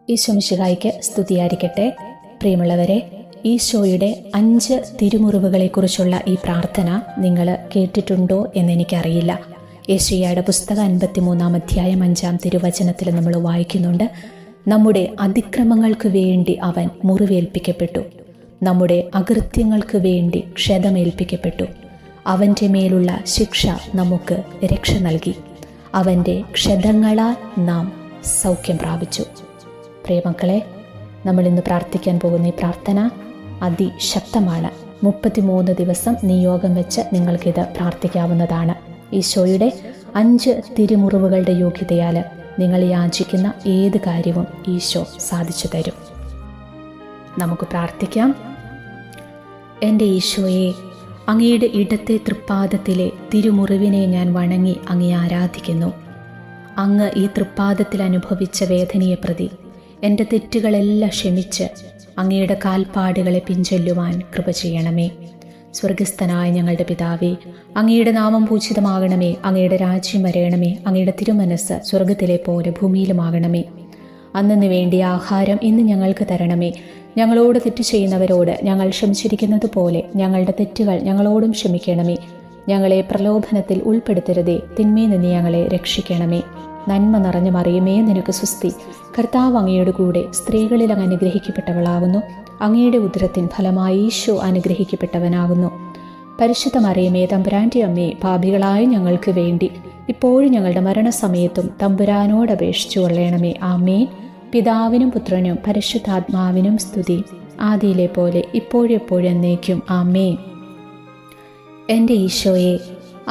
ഈശോ മിശിഹായ്ക്ക് സ്തുതിയായിരിക്കട്ടെ. പ്രിയമുള്ളവരെ, ഈശോയുടെ 5 തിരുമുറിവുകളെക്കുറിച്ചുള്ള ഈ പ്രാർത്ഥന നിങ്ങൾ കേട്ടിട്ടുണ്ടോ എന്നെനിക്കറിയില്ല. യെശയ്യായുടെ പുസ്തകം 53-ാം അധ്യായം 5-ാം തിരുവചനത്തിൽ നമ്മൾ വായിക്കുന്നുണ്ട്, നമ്മുടെ അതിക്രമങ്ങൾക്ക് വേണ്ടി അവൻ മുറിവേൽപ്പിക്കപ്പെട്ടു, നമ്മുടെ അകൃത്യങ്ങൾക്ക് വേണ്ടി ക്ഷതമേൽപ്പിക്കപ്പെട്ടു, അവൻ്റെ മേലുള്ള ശിക്ഷ നമുക്ക് രക്ഷ നൽകി, അവൻ്റെ ക്ഷതങ്ങളാൽ നാം സൗഖ്യം പ്രാപിച്ചു. പ്രിയമക്കളെ, നമ്മൾ ഇന്ന് പ്രാർത്ഥിക്കാൻ പോകുന്ന ഈ പ്രാർത്ഥന അതിശക്തമാണ്. 33 ദിവസം നിയോഗം വെച്ച് നിങ്ങൾക്കിത് പ്രാർത്ഥിക്കാവുന്നതാണ്. ഈശോയുടെ 5 തിരുമുറിവുകളുടെ യോഗ്യതയാൽ നിങ്ങൾ യാചിക്കുന്ന ഏത് കാര്യവും ഈശോ സാധിച്ചു തരും. നമുക്ക് പ്രാർത്ഥിക്കാം. എൻ്റെ ഈശോയെ, അങ്ങയുടെ ഇടത്തെ തൃപ്പാദത്തിലെ തിരുമുറിവിനെ ഞാൻ വണങ്ങി അങ്ങയെ ആരാധിക്കുന്നു. അങ്ങ് ഈ തൃപ്പാദത്തിൽ അനുഭവിച്ച വേദനയെ പ്രതി എൻ്റെ തെറ്റുകളെല്ലാം ക്ഷമിച്ച് അങ്ങയുടെ കാൽപ്പാടുകളെ പിൻചൊല്ലുവാൻ കൃപ ചെയ്യണമേ. സ്വർഗസ്ഥനായ ഞങ്ങളുടെ പിതാവേ, അങ്ങയുടെ നാമം പൂജിതമാകണമേ, അങ്ങയുടെ രാജ്യം വരയണമേ, അങ്ങയുടെ തിരുമനസ്സ് സ്വർഗത്തിലെ പോലെ ഭൂമിയിലുമാകണമേ. അന്നു വേണ്ടിയ ആഹാരം ഇന്ന് ഞങ്ങൾക്ക് തരണമേ. ഞങ്ങളോട് തെറ്റ് ചെയ്യുന്നവരോട് ഞങ്ങൾ ക്ഷമിച്ചിരിക്കുന്നത് പോലെ ഞങ്ങളുടെ തെറ്റുകൾ ഞങ്ങളോടും ക്ഷമിക്കണമേ. ഞങ്ങളെ പ്രലോഭനത്തിൽ ഉൾപ്പെടുത്തരുതേ, തിന്മയിൽ നിന്ന് ഞങ്ങളെ രക്ഷിക്കണമേ. നന്മ നിറഞ്ഞ മറിയമേ, നിനക്ക് സ്വസ്തി. കർത്താവ് അങ്ങയുടെ കൂടെ സ്ത്രീകളിൽ അങ്ങ് അനുഗ്രഹിക്കപ്പെട്ടവളാകുന്നു. അങ്ങയുടെ ഉദരത്തിൻ ഫലമായി ഈശോ അനുഗ്രഹിക്കപ്പെട്ടവനാകുന്നു. പരിശുദ്ധ മറിയമേ, തമ്പുരാൻ്റെ അമ്മേ, പാപികളായ ഞങ്ങൾക്ക് വേണ്ടി ഇപ്പോഴും ഞങ്ങളുടെ മരണസമയത്തും തമ്പുരാനോട് അപേക്ഷിച്ചു കൊള്ളണമേ. ആമേൻ. പിതാവിനും പുത്രനും പരിശുദ്ധാത്മാവിനും സ്തുതി, ആദിയിലെ പോലെ ഇപ്പോഴെപ്പോഴും എന്നേക്കും. ആമേൻ. എൻ്റെ ഈശോയെ,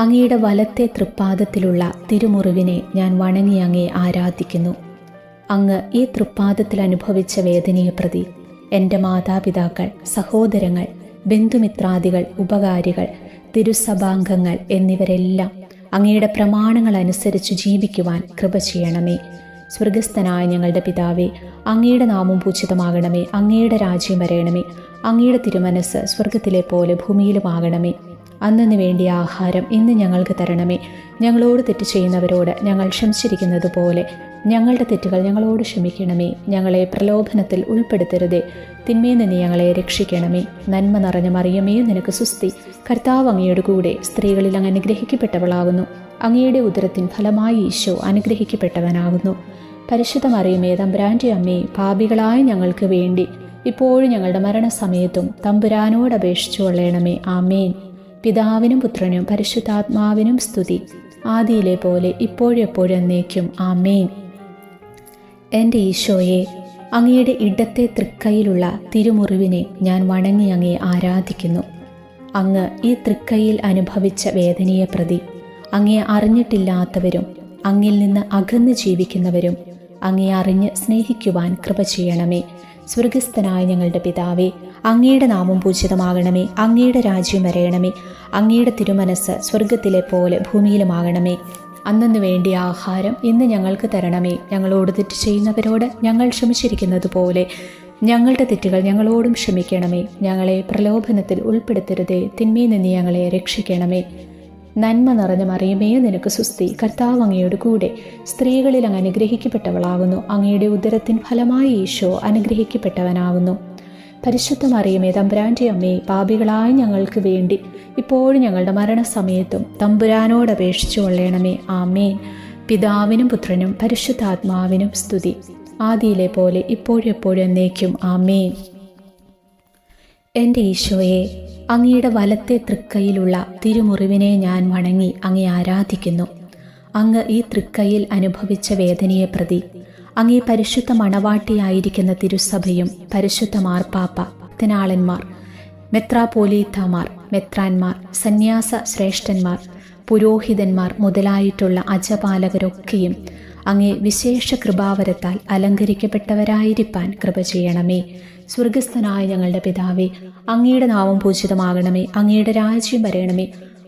അങ്ങയുടെ വലത്തെ തൃപ്പാദത്തിലുള്ള തിരുമുറിവിനെ ഞാൻ വണങ്ങി അങ്ങയെ ആരാധിക്കുന്നു. അങ്ങ് ഈ തൃപ്പാദത്തിൽ അനുഭവിച്ച വേദനയെ പ്രതി എൻ്റെ മാതാപിതാക്കൾ, സഹോദരങ്ങൾ, ബന്ധുമിത്രാദികൾ, ഉപകാരികൾ, തിരുസഭാംഗങ്ങൾ എന്നിവരെല്ലാം അങ്ങയുടെ പ്രമാണങ്ങൾ അനുസരിച്ച് ജീവിക്കുവാൻ കൃപ ചെയ്യണമേ. സ്വർഗസ്ഥനായ ഞങ്ങളുടെ പിതാവേ, അങ്ങയുടെ നാമം പൂജിതമാകണമേ, അങ്ങയുടെ രാജ്യം വരയണമേ, അങ്ങയുടെ തിരുമനസ്സ് സ്വർഗത്തിലെ പോലെ ഭൂമിയിലുമാകണമേ. അന്നു വേണ്ടിയ ആഹാരം ഇന്ന് ഞങ്ങൾക്ക് തരണമേ. ഞങ്ങളോട് തെറ്റ് ചെയ്യുന്നവരോട് ഞങ്ങൾ ക്ഷമിച്ചിരിക്കുന്നത് പോലെ ഞങ്ങളുടെ തെറ്റുകൾ ഞങ്ങളോട് ക്ഷമിക്കണമേ. ഞങ്ങളെ പ്രലോഭനത്തിൽ ഉൾപ്പെടുത്തരുതേ, തിന്മയിൽ നിന്ന് ഞങ്ങളെ രക്ഷിക്കണമേ. നന്മ നിറഞ്ഞ മറിയമേ, നിനക്ക് സ്വസ്തി. കർത്താവ് അങ്ങയുടെ കൂടെ സ്ത്രീകളിൽ അങ്ങ് അനുഗ്രഹിക്കപ്പെട്ടവളാകുന്നു. അങ്ങയുടെ ഉദരത്തിൻ ഫലമായി ഈശോ അനുഗ്രഹിക്കപ്പെട്ടവനാകുന്നു. പരിശുദ്ധ മറിയമേ, തമ്പുരാൻ്റെ അമ്മേ, പാപികളായ ഞങ്ങൾക്ക് വേണ്ടി ഇപ്പോഴും ഞങ്ങളുടെ മരണസമയത്തും തമ്പുരാനോട് അപേക്ഷിച്ചു കൊള്ളണമേ. ആമേൻ. പിതാവിനും പുത്രനും പരിശുദ്ധാത്മാവിനും സ്തുതി, ആദിയിലെ പോലെ ഇപ്പോഴെപ്പോഴും എന്നേക്കും. ആമേൻ. എൻ്റെ ഈശോയെ, അങ്ങയുടെ ഇടത്തെ തൃക്കൈയിലുള്ള തിരുമുറിവിനെ ഞാൻ വണങ്ങി അങ്ങയെ ആരാധിക്കുന്നു. അങ്ങ് ഈ തൃക്കൈയിൽ അനുഭവിച്ച വേദനയെ പ്രതി അങ്ങയെ അറിഞ്ഞിട്ടില്ലാത്തവരും അങ്ങിൽ നിന്ന് അകന്ന് ജീവിക്കുന്നവരും അങ്ങയെ അറിഞ്ഞ് സ്നേഹിക്കുവാൻ കൃപ ചെയ്യണമേ. സ്വർഗസ്ഥനായ ഞങ്ങളുടെ പിതാവേ, അങ്ങയുടെ നാമം പൂജിതമാകണമേ, അങ്ങയുടെ രാജ്യം വരയണമേ, അങ്ങയുടെ തിരുമനസ്സ് സ്വർഗത്തിലെ പോലെ ഭൂമിയിലുമാകണമേ. അന്നു വേണ്ടിയ ആഹാരം ഇന്ന് ഞങ്ങൾക്ക് തരണമേ. ഞങ്ങളോട് തെറ്റ് ചെയ്യുന്നവരോട് ഞങ്ങൾ ക്ഷമിച്ചിരിക്കുന്നത് പോലെ ഞങ്ങളുടെ തെറ്റുകൾ ഞങ്ങളോടും ക്ഷമിക്കണമേ. ഞങ്ങളെ പ്രലോഭനത്തിൽ ഉൾപ്പെടുത്തരുതേ, തിന്മയിൽ നിന്ന് ഞങ്ങളെ രക്ഷിക്കണമേ. നന്മ നിറഞ്ഞ മറിയമേ, നിനക്ക് സ്വസ്തി. കർത്താവ് അങ്ങയുടെ കൂടെ സ്ത്രീകളിൽ അങ്ങ് അനുഗ്രഹിക്കപ്പെട്ടവളാകുന്നു. അങ്ങയുടെ ഉദരത്തിൻ ഫലമായി ഈശോ അനുഗ്രഹിക്കപ്പെട്ടവനാകുന്നു. പരിശുദ്ധ മറിയമേ, തമ്പുരാൻ്റെ അമ്മേ, പാപികളായ ഞങ്ങൾക്ക് വേണ്ടി ഇപ്പോഴും ഞങ്ങളുടെ മരണസമയത്തും തമ്പുരാനോട് അപേക്ഷിച്ചു കൊള്ളണമേ. ആമേൻ. പിതാവിനും പുത്രനും പരിശുദ്ധാത്മാവിനും സ്തുതി, ആദിയിലെ പോലെ ഇപ്പോഴെപ്പോഴും എന്നേക്കും. ആമേൻ. എൻ്റെ ഈശോയെ, അങ്ങയുടെ വലത്തെ തൃക്കൈയിലുള്ള തിരുമുറിവിനെ ഞാൻ വണങ്ങി അങ്ങയെ ആരാധിക്കുന്നു. അങ്ങ് ഈ തൃക്കൈയിൽ അനുഭവിച്ച വേദനയെ പ്രതി അങ്ങേ പരിശുദ്ധ മണവാട്ടിയായിരിക്കുന്ന തിരുസഭയും പരിശുദ്ധ മാർപ്പാപ്പ, ഭക്തനാളന്മാർ, മെത്രാപോലീത്താമാർ, മെത്രാന്മാർ, സന്യാസ ശ്രേഷ്ഠന്മാർ, പുരോഹിതന്മാർ മുതലായിട്ടുള്ള അജപാലകരൊക്കെയും അങ്ങേ വിശേഷ കൃപാവരത്താൽ അലങ്കരിക്കപ്പെട്ടവരായിരിക്കാൻ കൃപ ചെയ്യണമേ. സ്വർഗസ്ഥനായ ഞങ്ങളുടെ പിതാവേ, അങ്ങയുടെ നാമം പൂജിതമാകണമേ, അങ്ങയുടെ രാജ്യം വരയണമേ,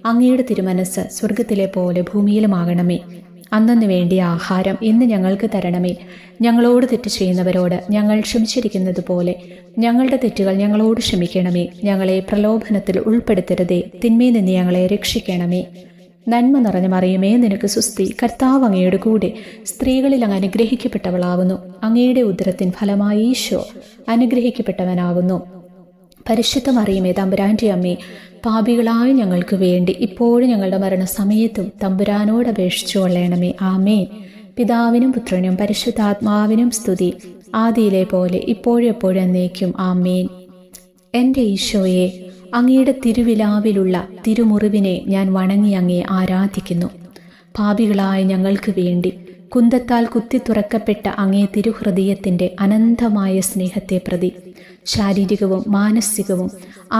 അങ്ങയുടെ തിരുമനസ്സ് സ്വർഗത്തിലെ പോലെ ഭൂമിയിലുമാകണമേ. അന്നു വേണ്ടിയ ആഹാരം ഇന്ന് ഞങ്ങൾക്ക് തരണമേ. ഞങ്ങളോട് തെറ്റ് ചെയ്യുന്നവരോട് ഞങ്ങൾ ക്ഷമിച്ചിരിക്കുന്നത് പോലെ ഞങ്ങളുടെ തെറ്റുകൾ ഞങ്ങളോട് ക്ഷമിക്കണമേ. ഞങ്ങളെ പ്രലോഭനത്തിൽ ഉൾപ്പെടുത്തരുതേ, തിന്മയിൽ നിന്ന് ഞങ്ങളെ രക്ഷിക്കണമേ. നന്മ നിറഞ്ഞ മറിയമേ, നിനക്ക് സുസ്തി, കർത്താവ് അങ്ങയുടെ കൂടെ സ്ത്രീകളിൽ അങ്ങ് അനുഗ്രഹിക്കപ്പെട്ടവളാവുന്നു. അങ്ങയുടെ ഉദരത്തിൻ ഫലമായി ഈശോ അനുഗ്രഹിക്കപ്പെട്ടവനാകുന്നു. പരിശുദ്ധ മറിയമേ, തമ്പുരാൻ്റെ അമ്മേ, പാപികളായ ഞങ്ങൾക്ക് വേണ്ടി ഇപ്പോഴും ഞങ്ങളുടെ മരണസമയത്തും തമ്പുരാനോട് അപേക്ഷിച്ചു കൊള്ളണമേ. ആമേൻ. പിതാവിനും പുത്രനും പരിശുദ്ധാത്മാവിനും സ്തുതി, ആദിയിലെ പോലെ ഇപ്പോഴും എപ്പോഴും എന്നേക്കും. ആമേൻ. എൻ്റെ ഈശോയെ, അങ്ങയുടെ തിരുവിലാവിലുള്ള തിരുമുറിവിനെ ഞാൻ വണങ്ങി അങ്ങയെ ആരാധിക്കുന്നു. പാപികളായ ഞങ്ങൾക്ക് വേണ്ടി കുന്തത്താൽ കുത്തി തുറക്കപ്പെട്ട അങ്ങേ തിരുഹൃദയത്തിൻ്റെ അനന്തമായ സ്നേഹത്തെ പ്രതി ശാരീരികവും മാനസികവും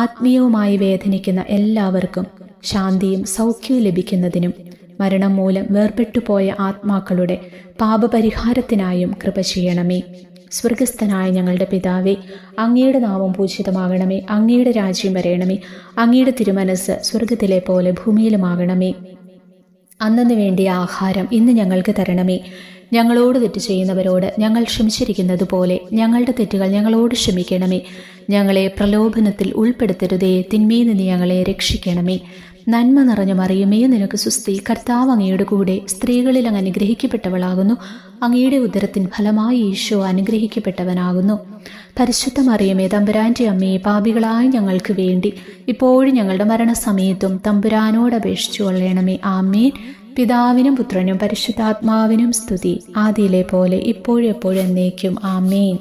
ആത്മീയവുമായി വേദനിക്കുന്ന എല്ലാവർക്കും ശാന്തിയും സൗഖ്യവും ലഭിക്കുന്നതിനും മരണം മൂലം വേർപെട്ടുപോയ ആത്മാക്കളുടെ പാപപരിഹാരത്തിനായും കൃപ ചെയ്യണമേ. സ്വർഗസ്ഥനായ ഞങ്ങളുടെ പിതാവേ, അങ്ങയുടെ നാമം പൂജിതമാകണമേ. അങ്ങയുടെ രാജ്യം വരയണമേ. അങ്ങയുടെ തിരുമനസ് സ്വർഗത്തിലെ പോലെ ഭൂമിയിലുമാകണമേ. അന്നന്ന് വേണ്ടിയ ആഹാരം ഇന്ന് ഞങ്ങൾക്ക് തരണമേ. ഞങ്ങളോട് തെറ്റ് ചെയ്യുന്നവരോട് ഞങ്ങൾ ക്ഷമിച്ചിരിക്കുന്നത് പോലെ ഞങ്ങളുടെ തെറ്റുകൾ ഞങ്ങളോട് ക്ഷമിക്കണമേ. ഞങ്ങളെ പ്രലോഭനത്തിൽ ഉൾപ്പെടുത്തരുതേ, തിന്മയിൽ നിന്ന് ഞങ്ങളെ രക്ഷിക്കണമേ. നന്മ നിറഞ്ഞ മറിയമേ, നിനക്ക് സുസ്തി, കർത്താവ് അങ്ങയുടെ കൂടെ സ്ത്രീകളിൽ അങ്ങ് അനുഗ്രഹിക്കപ്പെട്ടവളാകുന്നു. അങ്ങയുടെ ഉദരത്തിൻ ഫലമായി ഈശോ അനുഗ്രഹിക്കപ്പെട്ടവനാകുന്നു. പരിശുദ്ധ മറിയമേ, തമ്പുരാൻ്റെ അമ്മയെ, പാപികളായ ഞങ്ങൾക്ക് വേണ്ടി ഇപ്പോഴും ഞങ്ങളുടെ മരണസമയത്തും തമ്പുരാനോട് അപേക്ഷിച്ചു കൊള്ളണമേ. ആമേൻ. പിതാവിനും പുത്രനും പരിശുദ്ധാത്മാവിനും സ്തുതി, ആദിയിലെ പോലെ ഇപ്പോഴും എപ്പോഴും എന്നേക്കും. ആമേൻ.